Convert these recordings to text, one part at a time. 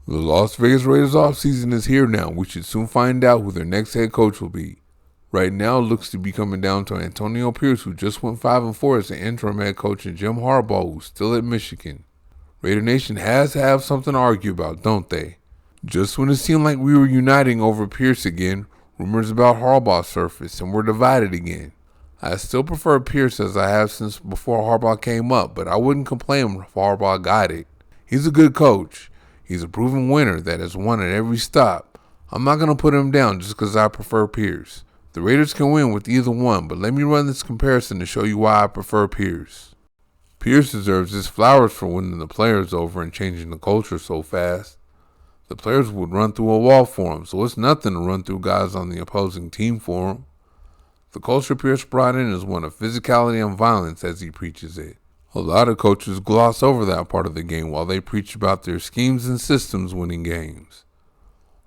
The Las Vegas Raiders offseason is here now. We should soon find out who their next head coach will be. Right now, it looks to be coming down to Antonio Pierce, who just went 5-4 as the interim head coach, and Jim Harbaugh, who's still at Michigan. Raider Nation has to have something to argue about, don't they? Just when it seemed like we were uniting over Pierce again, rumors about Harbaugh surfaced, and we're divided again. I still prefer Pierce as I have since before Harbaugh came up, but I wouldn't complain if Harbaugh got it. He's a good coach. He's a proven winner that has won at every stop. I'm not going to put him down just because I prefer Pierce. The Raiders can win with either one, but let me run this comparison to show you why I prefer Pierce. Pierce deserves his flowers for winning the players over and changing the culture so fast. The players would run through a wall for him, so it's nothing to run through guys on the opposing team for him. The culture Pierce brought in is one of physicality and violence as he preaches it. A lot of coaches gloss over that part of the game while they preach about their schemes and systems winning games.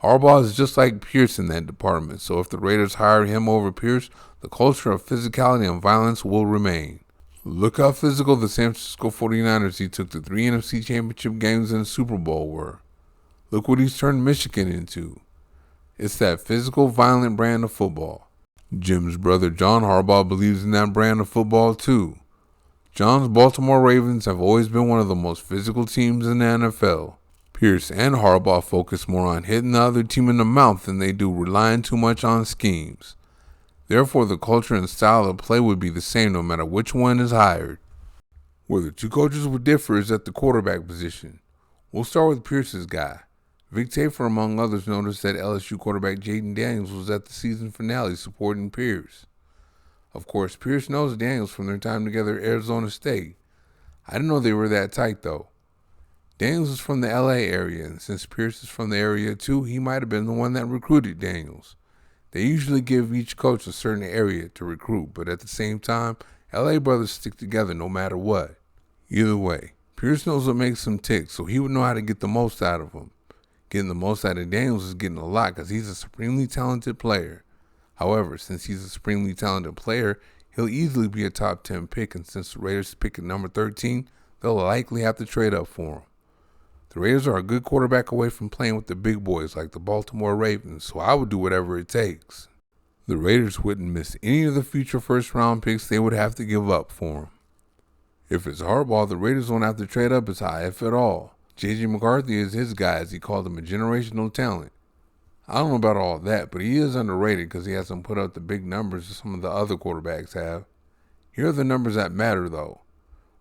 Harbaugh is just like Pierce in that department, so if the Raiders hire him over Pierce, the culture of physicality and violence will remain. Look how physical the San Francisco 49ers he took to 3 NFC Championship games and a Super Bowl were. Look what he's turned Michigan into. It's that physical, violent brand of football. Jim's brother John Harbaugh believes in that brand of football too. John's Baltimore Ravens have always been one of the most physical teams in the NFL. Pierce and Harbaugh focus more on hitting the other team in the mouth than they do relying too much on schemes. Therefore, the culture and style of play would be the same no matter which one is hired. Where the two coaches would differ is at the quarterback position. We'll start with Pierce's guy. Vic Tafur, among others, noticed that LSU quarterback Jaden Daniels was at the season finale supporting Pierce. Of course, Pierce knows Daniels from their time together at Arizona State. I didn't know they were that tight, though. Daniels is from the LA area, and since Pierce is from the area too, he might have been the one that recruited Daniels. They usually give each coach a certain area to recruit, but at the same time, LA brothers stick together no matter what. Either way, Pierce knows what makes him tick, so he would know how to get the most out of him. Getting the most out of Daniels is getting a lot because he's a supremely talented player. However, since he's a supremely talented player, he'll easily be a top 10 pick, and since the Raiders pick at number 13, they'll likely have to trade up for him. The Raiders are a good quarterback away from playing with the big boys like the Baltimore Ravens, so I would do whatever it takes. The Raiders wouldn't miss any of the future first-round picks they would have to give up for him. If it's Harbaugh, the Raiders won't have to trade up as high, if at all. J.J. McCarthy is his guy, as he called him, a generational talent. I don't know about all that, but he is underrated because he hasn't put up the big numbers that some of the other quarterbacks have. Here are the numbers that matter, though.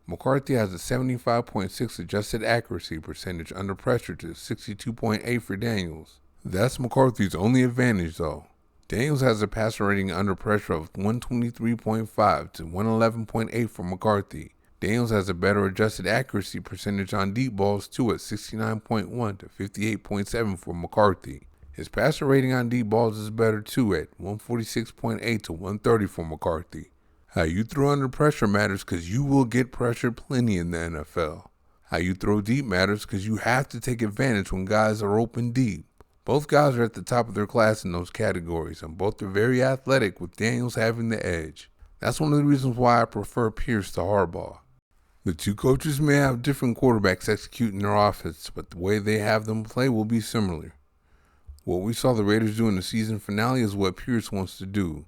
McCarthy has a 75.6 adjusted accuracy percentage under pressure to 62.8 for Daniels. That's McCarthy's only advantage, though. Daniels has a passer rating under pressure of 123.5 to 111.8 for McCarthy. Daniels has a better adjusted accuracy percentage on deep balls too at 69.1 to 58.7 for McCarthy. His passer rating on deep balls is better too at 146.8 to 130 for McCarthy. How you throw under pressure matters because you will get pressured plenty in the NFL. How you throw deep matters because you have to take advantage when guys are open deep. Both guys are at the top of their class in those categories, and both are very athletic, with Daniels having the edge. That's one of the reasons why I prefer Pierce to Harbaugh. The two coaches may have different quarterbacks executing their offense, but the way they have them play will be similar. What we saw the Raiders do in the season finale is what Pierce wants to do.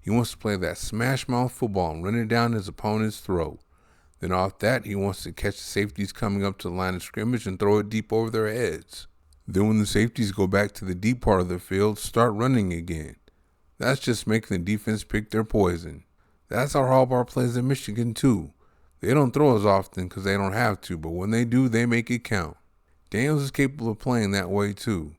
He wants to play that smash mouth football and run it down his opponent's throat. Then off that, he wants to catch the safeties coming up to the line of scrimmage and throw it deep over their heads. Then when the safeties go back to the deep part of the field, start running again. That's just making the defense pick their poison. That's how Harbaugh plays in Michigan too. They don't throw as often because they don't have to, but when they do, they make it count. Daniels is capable of playing that way too.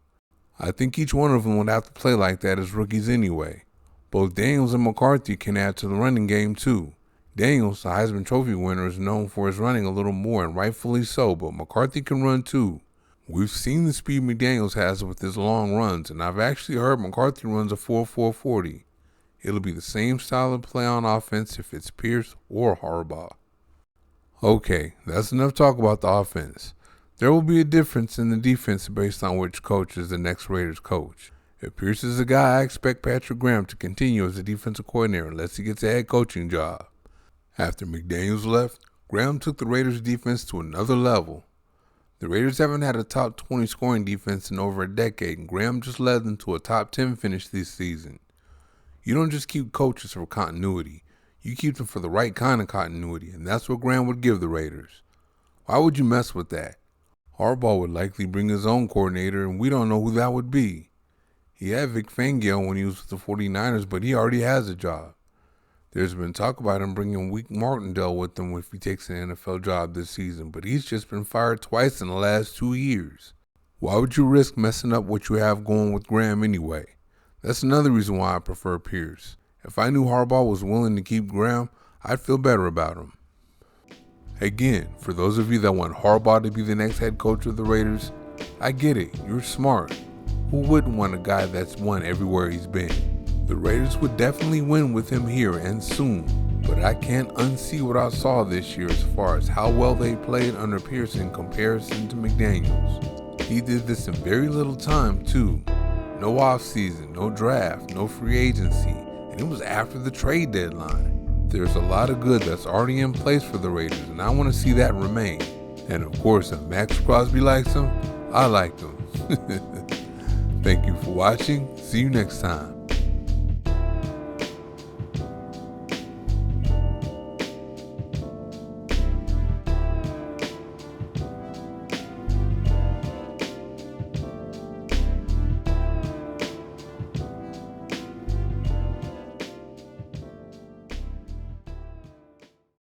I think each one of them would have to play like that as rookies anyway. Both Daniels and McCarthy can add to the running game too. Daniels, the Heisman Trophy winner, is known for his running a little more, and rightfully so, but McCarthy can run too. We've seen the speed McDaniels has with his long runs, and I've actually heard McCarthy runs a 4.4 40. It'll be the same style of play on offense if it's Pierce or Harbaugh. Okay, that's enough talk about the offense. There will be a difference in the defense based on which coach is the next Raiders coach. If Pierce is the guy, I expect Patrick Graham to continue as the defensive coordinator unless he gets a head coaching job. After McDaniels left, Graham took the Raiders defense to another level. The Raiders haven't had a top 20 scoring defense in over a decade, and Graham just led them to a top 10 finish this season. You don't just keep coaches for continuity, you keep them for the right kind of continuity, and that's what Graham would give the Raiders. Why would you mess with that? Harbaugh would likely bring his own coordinator, and we don't know who that would be. He had Vic Fangio when he was with the 49ers, but he already has a job. There's been talk about him bringing Wink Martindale with him if he takes an NFL job this season, but he's just been fired twice in the last 2 years. Why would you risk messing up what you have going with Graham anyway? That's another reason why I prefer Pierce. If I knew Harbaugh was willing to keep Graham, I'd feel better about him. Again, for those of you that want Harbaugh to be the next head coach of the Raiders, I get it, you're smart. Who wouldn't want a guy that's won everywhere he's been? The Raiders would definitely win with him here and soon, but I can't unsee what I saw this year as far as how well they played under Pierce in comparison to McDaniels. He did this in very little time too. No offseason, no draft, no free agency, and it was after the trade deadline. There's a lot of good that's already in place for the Raiders, and I want to see that remain. And of course, if Max Crosby likes him, I like him. Thank you for watching. See you next time.